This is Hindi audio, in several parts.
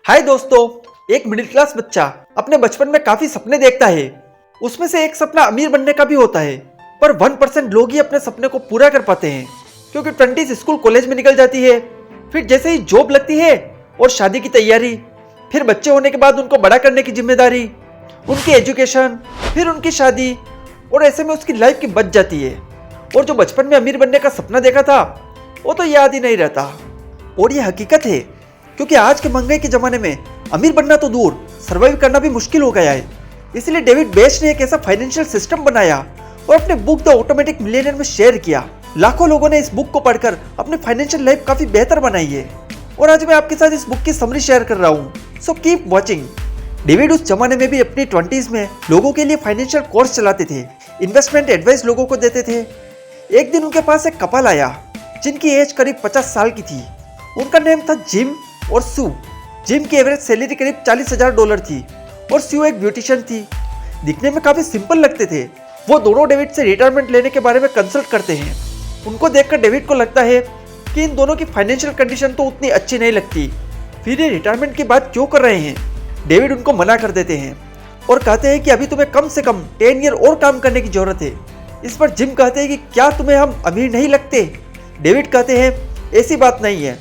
हाय दोस्तों, एक मिडिल क्लास बच्चा अपने बचपन में काफी सपने देखता है। उसमें से एक सपना अमीर बनने का भी होता है, पर 1% लोग ही अपने सपने को पूरा कर पाते हैं, क्योंकि 20 स्कूल कॉलेज में निकल जाती है। फिर जैसे ही जॉब लगती है और शादी की तैयारी, फिर बच्चे होने के बाद उनको बड़ा करने की जिम्मेदारी, उनकी एजुकेशन, फिर उनकी शादी, और ऐसे में उसकी लाइफ की बच जाती है। और जो बचपन में अमीर बनने का सपना देखा था वो तो याद ही नहीं रहता। और ये हकीकत है, क्योंकि आज के महंगाई के जमाने में अमीर बनना तो दूर, सर्वाइव करना भी मुश्किल हो गया है। इसलिए डेविड बेच ने एक ऐसा फाइनेंशियल सिस्टम बनाया और अपने बुक द ऑटोमेटिक मिलियनेयर में शेयर किया। लाखों लोगों ने इस बुक को पढ़कर अपनी फाइनेंशियल लाइफ काफी बेहतर बनाई है। और आज मैं आपके साथ इस बुक की समरी शेयर कर रहा हूँ, सो कीप वॉचिंग। डेविड उस जमाने में भी अपनी 20s में लोगों के लिए फाइनेंशियल कोर्स चलाते थे, इन्वेस्टमेंट एडवाइस लोगों को देते थे। एक दिन उनके पास एक कपल आया जिनकी एज करीब 50 साल की थी। उनका नेम था जिम और सू। जिम की एवरेज सैलरी करीब $40,000 थी और सू एक ब्यूटिशियन थी। दिखने में काफी सिंपल लगते थे। वो दोनों डेविड से रिटायरमेंट लेने के बारे में कंसल्ट करते हैं। उनको देखकर डेविड को लगता है कि इन दोनों की फाइनेंशियल कंडीशन तो उतनी अच्छी नहीं लगती, फिर ये रिटायरमेंट की बात क्यों कर रहे हैं। डेविड उनको मना कर देते हैं और कहते हैं कि अभी तुम्हें कम से कम 10 ईयर और काम करने की जरूरत है। इस पर जिम कहते हैं कि क्या तुम्हें हम अमीर नहीं लगते। डेविड कहते हैं ऐसी बात नहीं है,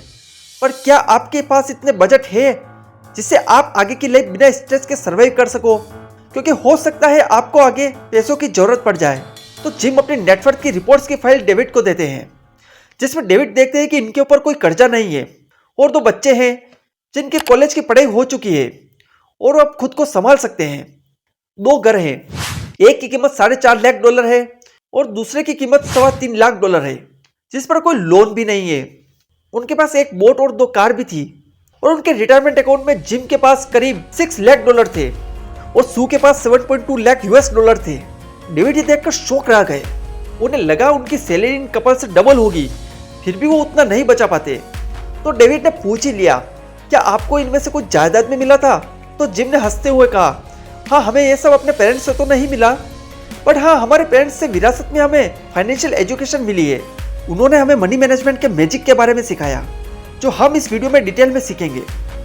पर क्या आपके पास इतने बजट है जिससे आप आगे की लाइफ बिना स्ट्रेस के सर्वाइव कर सको, क्योंकि हो सकता है आपको आगे पैसों की जरूरत पड़ जाए। तो जिम अपनी नेटवर्क की रिपोर्ट्स की फाइल डेविड को देते हैं, जिसमें डेविड देखते हैं कि इनके ऊपर कोई कर्जा नहीं है और 2 बच्चे हैं जिनके कॉलेज की पढ़ाई हो चुकी है और वो अब खुद को संभाल सकते हैं। 2 घर हैं, एक की कीमत $4.5 लाख है और दूसरे की कीमत $3.25 लाख है, जिस पर कोई लोन भी नहीं है। उनके पास एक बोट और 2 कार भी थी और उनके रिटायरमेंट अकाउंट में जिम के पास करीब $6 लाख थे और सू के पास $7.2 लाख थे। डेविड ये देखकर शौक रह गए। उन्हें लगा उनकी सैलरी इन कपल से डबल होगी, फिर भी वो उतना नहीं बचा पाते। तो डेविड ने पूछ ही लिया, क्या आपको इनमें से कुछ जायदाद में मिला था? तो जिम ने हंसते हुए कहा, हाँ, हमें ये सब अपने पेरेंट्स से तो नहीं मिला, बट हाँ, हमारे पेरेंट्स से विरासत में हमें फाइनेंशियल एजुकेशन मिली है। उन्होंने हमें मनी मैनेजमेंट के मैजिक के बारे में सिखाया, जो हम इस वीडियो में डिटेल में सीखेंगे।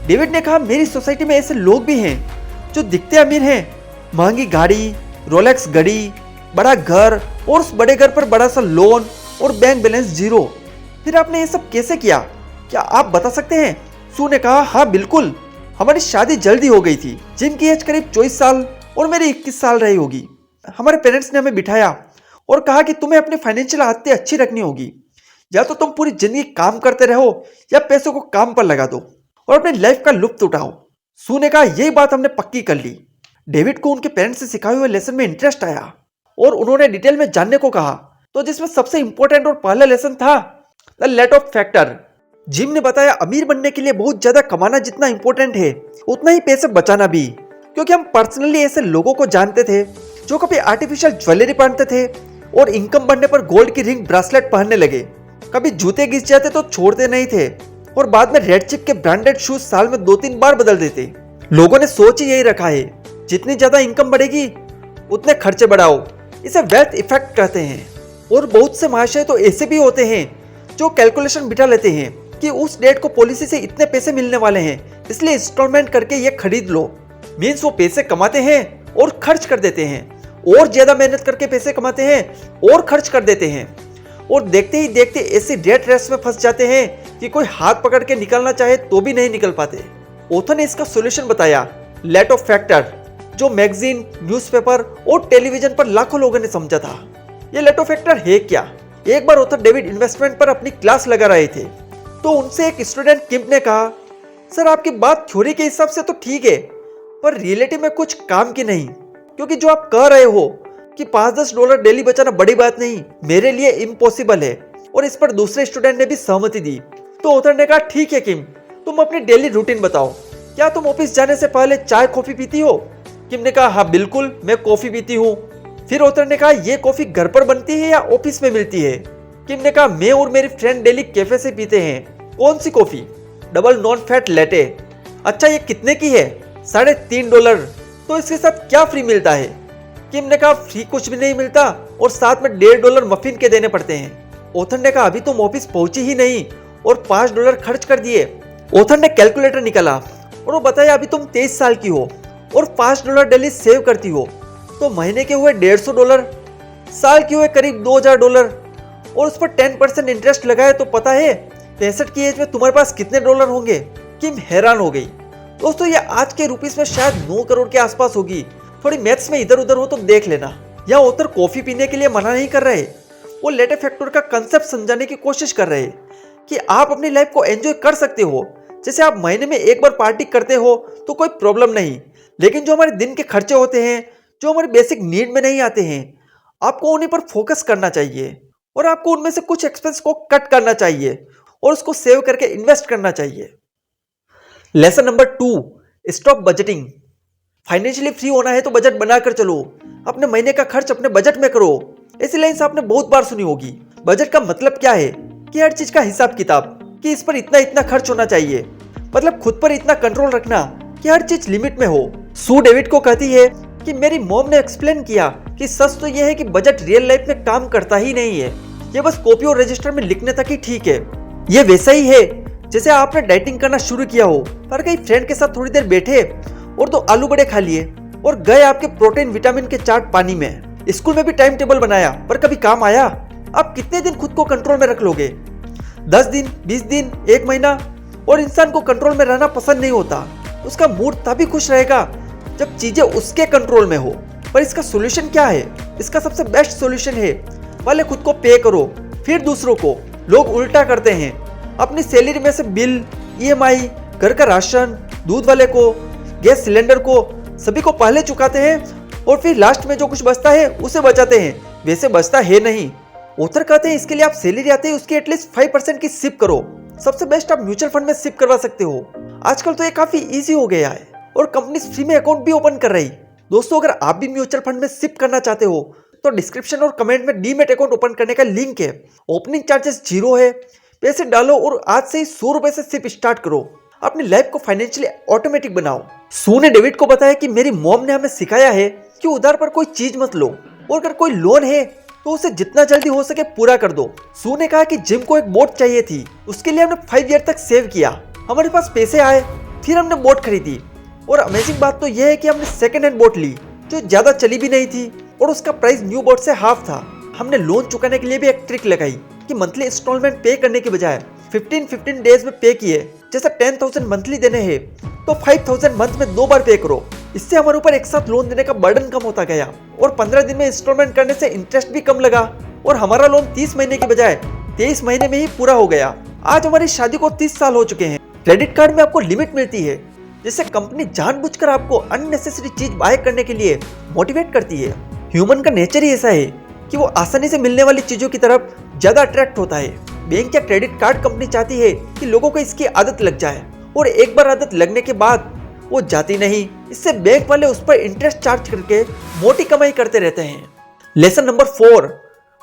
डेविड ने कहा, मेरी सोसाइटी में ऐसे लोग भी हैं जो दिखते अमीर हैं, महंगी गाड़ी, रोलेक्स घड़ी, बड़ा घर और उस बड़े घर पर बड़ा सा लोन और बैंक बैलेंस 0। फिर आपने ये सब कैसे किया, क्या आप बता सकते हैं? सू ने कहा, हाँ बिल्कुल, हमारी शादी जल्दी हो गई थी। जिम की एज करीब 24 साल और मेरी 21 साल रही होगी। हमारे पेरेंट्स ने हमें बिठाया और कहा कि तुम्हें अपनी फाइनेंशियल आदतें अच्छी रखनी होगी, या तो तुम पूरी जिंदगी काम करते रहो या पैसों को काम पर लगा दो और अपनी लाइफ का लुत्फ उठाओ। सू ने कहा, यही बात हमने पक्की कर ली। डेविड को उनके पेरेंट्स से सिखाए हुए लेसन में इंटरेस्ट आया और उन्होंने डिटेल में जानने को कहा। तो जिसमें सबसे इंपॉर्टेंट और पहला लेसन था the late off factor. Jim ने बताया, अमीर बनने के लिए बहुत ज्यादा कमाना जितना इंपॉर्टेंट है, उतना ही पैसे बचाना भी। क्योंकि हम पर्सनली ऐसे लोगों को जानते थे जो कभी आर्टिफिशियल ज्वेलरी पहनते थे और इनकम बढ़ने पर गोल्ड की रिंग ब्रेसलेट पहनने लगे। कभी जूते घिस जाते तो छोड़ते नहीं थे और बाद में रेड चिप के ब्रांडेड शूज साल में 2-3 बार बदल देते। लोगों ने सोच ही यही रखा है, जितनी ज्यादा इनकम बढ़ेगी उतने खर्चे बढ़ाओ। इसे वेल्थ इफेक्ट कहते हैं। और बहुत से महाशय तो ऐसे भी होते हैं जो कैलकुलेशन बिठा लेते हैं कि उस डेट को पॉलिसी से इतने पैसे मिलने वाले हैं, इसलिए इंस्टॉलमेंट करके ये खरीद लो। मीन्स वो पैसे कमाते हैं और खर्च कर देते हैं, और ज्यादा मेहनत करके पैसे कमाते हैं और खर्च कर देते हैं, और देखते ही देखते ऐसी डेट रेस में फंस जाते हैं कि कोई हाथ पकड़ के निकलना चाहे तो भी नहीं निकल पाते। ऑथर ने इसका सॉल्यूशन बताया, लेट ऑफ फैक्टर, जो मैगजीन, न्यूज़पेपर और टेलीविजन पर लाखों लोगों ने समझा था। ये लेट ऑफ फैक्टर है क्या? एक बार ऑथर डेविड इन्वेस्टमेंट पर अपनी क्लास लगा रहे थे, तो उनसे एक स्टूडेंट किम ने कहा, सर आपकी बात थ्योरी के हिसाब से तो ठीक है, पर रियलिटी में कुछ काम की नहीं, क्योंकि जो आप कह रहे हो कि $5-10 डेली बचाना बड़ी बात नहीं, मेरे लिए इम्पॉसिबल है। और इस पर दूसरे स्टूडेंट ने भी सहमति दी। तो ऑथर ने कहा, ठीक है किम, तुम अपनी डेली रूटीन बताओ। क्या तुम ऑफिस जाने से पहले चाय कॉफी पीती हो? किम ने कहा, हाँ बिल्कुल, मैं कॉफी पीती हूँ। फिर ऑथर ने कहा, ये कॉफी घर पर बनती है या ऑफिस में मिलती है? किम ने कहा, मैं और मेरी फ्रेंड डेली कैफे से पीते हैं। कौन सी कॉफी? डबल नॉन फैट लेटे। अच्छा, ये कितने की है? $3.5। तो इसके साथ क्या फ्री मिलता है? किम ने कहा, फ्री कुछ भी नहीं मिलता और साथ में $1.5 मफिन के देने पड़ते हैं। ऑथर ने कहा, अभी तुम ऑफिस पहुंची ही नहीं और $5 खर्च कर दिए। ऑथर ने कैलकुलेटर निकाला और वो बताया अभी तुम 23 साल की हो और $5 डेली सेव करती हो, तो महीने के हुए $150, साल के हुए करीब $2000 और उस पर 10% इंटरेस्ट लगाए तो पता है 65 की एज में तुम्हारे पास कितने डॉलर होंगे। किम हैरान हो गई। दोस्तों ये आज के रुपीस में शायद 9 करोड़ के आसपास होगी। थोड़ी मैथ्स में इधर उधर हो तो देख लेना। यहाँ ऑथर कॉफी पीने के लिए मना नहीं कर रहे, वो लेटे फैक्टर का कंसेप्ट समझाने की कोशिश कर रहे कि आप अपनी लाइफ को एंजॉय कर सकते हो। जैसे आप महीने में एक बार पार्टी करते हो तो कोई प्रॉब्लम नहीं, लेकिन जो हमारे दिन के खर्चे होते हैं, जो हमारी बेसिक नीड में नहीं आते हैं, आपको उन्हीं पर फोकस करना चाहिए और आपको उनमें से कुछ एक्सपेंस को कट करना चाहिए और उसको सेव करके इन्वेस्ट करना चाहिए। Lesson number 2, stop budgeting. Financially free होना है तो बजट बनाकर चलो। अपने महीने का खर्च अपने बजट में करो। ऐसी लाइन्स आपने बहुत बार सुनी होगी। बजट का मतलब क्या है कि हर चीज का हिसाब किताब, कि इस पर इतना इतना खर्च होना चाहिए, मतलब खुद पर इतना कंट्रोल रखना कि हर चीज लिमिट में हो। सू डेविड को कहती है कि मेरी मॉम ने एक्सप्लेन किया कि सच तो यह है कि बजट रियल लाइफ में काम करता ही नहीं है, ये बस कॉपी और रजिस्टर में लिखने तक ही ठीक है। ये वैसा ही है जैसे आपने डाइटिंग करना शुरू किया हो पर कहीं फ्रेंड के साथ थोड़ी देर बैठे और 2 आलू बड़े खा लिए और गए आपके प्रोटीन विटामिन के चार्ट पानी में। स्कूल में भी टाइम टेबल बनाया पर कभी काम आया? आप कितने दिन खुद को कंट्रोल में रख लोगे? 10 दिन, 20 दिन, 1 महीना? और इंसान को कंट्रोल में रहना पसंद नहीं होता। उसका मूड तभी खुश रहेगा जब चीजें उसके कंट्रोल में हो। पर इसका सोल्यूशन क्या है? इसका सबसे बेस्ट सोल्यूशन है पहले खुद को पे करो फिर दूसरों को। लोग उल्टा करते हैं, अपनी सैलरी में से बिल, EMI, घर का राशन, दूध वाले को, गैस सिलेंडर को, सभी को पहले चुकाते हैं और फिर लास्ट में जो कुछ बचता है उसे बचाते हैं। वैसे बचता है नहीं। ऑथर कहते हैं इसके लिए आप सैलरी आते ही उसकी एटलीस्ट 5% की सिप करो। सबसे बेस्ट आप म्यूचुअल फंड में सिप करवा सकते हो। आजकल तो ये काफी इजी हो गया है और कंपनी फ्री में अकाउंट भी ओपन कर रही। दोस्तों अगर आप भी म्यूचुअल फंड में सिप करना चाहते हो तो डिस्क्रिप्शन और कमेंट में डीमैट अकाउंट ओपन करने का लिंक है। ओपनिंग चार्जेस 0 है। पैसे डालो और आज से ही ₹100 से सिप स्टार्ट करो। अपनी लाइफ को फाइनेंशियली ऑटोमेटिक बनाओ। सू ने डेविड को बताया कि मेरी मॉम ने हमें सिखाया है कि उधार पर कोई चीज मत लो और अगर कोई लोन है तो उसे जितना जल्दी हो सके पूरा कर दो। सू ने कहा कि जिम को एक बोट चाहिए थी, उसके लिए हमने 5 ईयर तक सेव किया। हमारे पास पैसे आए फिर हमने बोट खरीदी और अमेजिंग बात तो यह है कि हमने सेकेंड हैंड बोट ली जो ज्यादा चली भी नहीं थी और उसका प्राइस न्यू बोट से हाफ था। हमने लोन चुकाने के लिए भी एक ट्रिक लगाई कि मंथली इंस्टॉलमेंट पे करने के बजाय 15 डेज में पे किए। जैसे 10,000 मंथली देने हैं तो 5,000 मंथ में 2 बार पे करो। इससे हमारे ऊपर एक साथ लोन देने का बर्डन कम होता गया और 15 दिन में इंस्टॉलमेंट करने से इंटरेस्ट भी कम लगा और हमारा लोन 30 महीने के बजाय 23 महीने में ही पूरा हो गया। आज हमारी शादी को 30 साल हो चुके हैं। क्रेडिट कार्ड में आपको लिमिट मिलती है, जिससे कंपनी जानबूझकर आपको अननेसेसरी चीज बाय करने के लिए मोटिवेट करती है। ह्यूमन का नेचर ही ऐसा है कि वो आसानी से मिलने वाली चीजों की तरफ ज्यादा अट्रैक्ट होता है। बैंक या क्रेडिट कार्ड कंपनी चाहती है कि लोगों को इसकी आदत लग जाए और एक बार आदत लगने के बाद वो जाती नहीं। इससे बैंक वाले उस पर इंटरेस्ट चार्ज करके मोटी कमाई करते रहते हैं। Lesson number 4,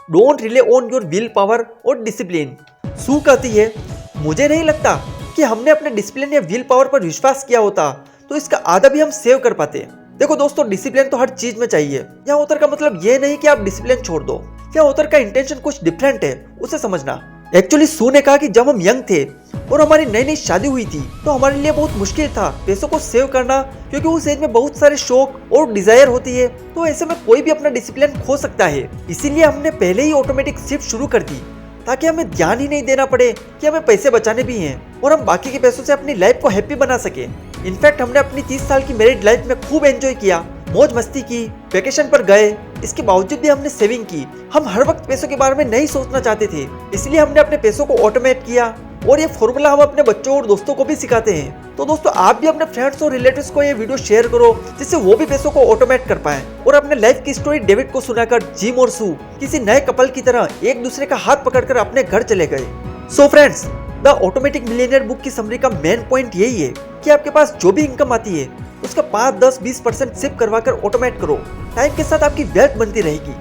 don't relay on your will power और डिसिप्लिन। सू कहती है मुझे नहीं लगता कि हमने अपने डिसिप्लिन या विल पावर पर विश्वास किया होता तो इसका आधा भी हम सेव कर पाते। देखो दोस्तों, डिसिप्लिन तो हर चीज में चाहिए। यहाँ ऑथर का मतलब ये नहीं कि आप डिसिप्लिन छोड़ दो। यहाँ ऑथर का इंटेंशन कुछ डिफरेंट है, उसे समझना। एक्चुअली सू ने कहा कि जब हम यंग थे और हमारी नई नई शादी हुई थी तो हमारे लिए बहुत मुश्किल था पैसों को सेव करना, क्योंकि उस एज में बहुत सारे शौक और डिजायर होती है, तो ऐसे में कोई भी अपना डिसिप्लिन खो सकता है। इसीलिए हमने पहले ही ऑटोमेटिक शिफ्ट शुरू कर दी ताकि हमें ध्यान ही नहीं देना पड़े कि हमें पैसे बचाने भी हैं और हम बाकी के पैसों से अपनी लाइफ को हैप्पी बना सके। इनफैक्ट हमने अपनी 30 साल की मैरिड लाइफ में खूब एंजॉय किया, मौज मस्ती की, वेकेशन पर गए। इसके बावजूद भी हमने सेविंग की। हम हर वक्त पैसों के बारे में नहीं सोचना चाहते थे, इसलिए हमने अपने पैसों को ऑटोमेट किया और ये फॉर्मूला हम अपने बच्चों और दोस्तों को भी सिखाते हैं। तो दोस्तों, आप भी अपने फ्रेंड्स और रिलेटिव्स को ये वीडियो शेयर करो जिससे वो भी पैसों को ऑटोमेट कर पाए और अपने लाइफ की स्टोरी डेविड को सुनाकर जिम और सू किसी नए कपल की तरह एक दूसरे का हाथ पकड़कर अपने घर चले गए। So friends, the automatic millionaire book की समरी का मेन पॉइंट यही है कि आपके पास जो भी इनकम आती है उसका 5, 10, 20% सिप करवाकर ऑटोमेट करो। टाइम के साथ आपकी वेल्थ बनती रहेगी,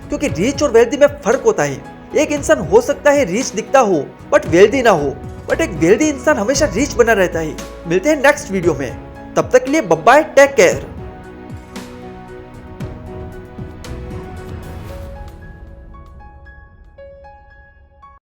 क्योंकि रिच और वेल्दी में फर्क होता है। एक इंसान हो सकता है रिच दिखता हो बट वेल्दी ना हो, बट एक वेल्दी इंसान हमेशा रिच बना रहता है। मिलते हैं नेक्स्ट वीडियो में, तब तक के लिए बाय बाय, टेक केयर।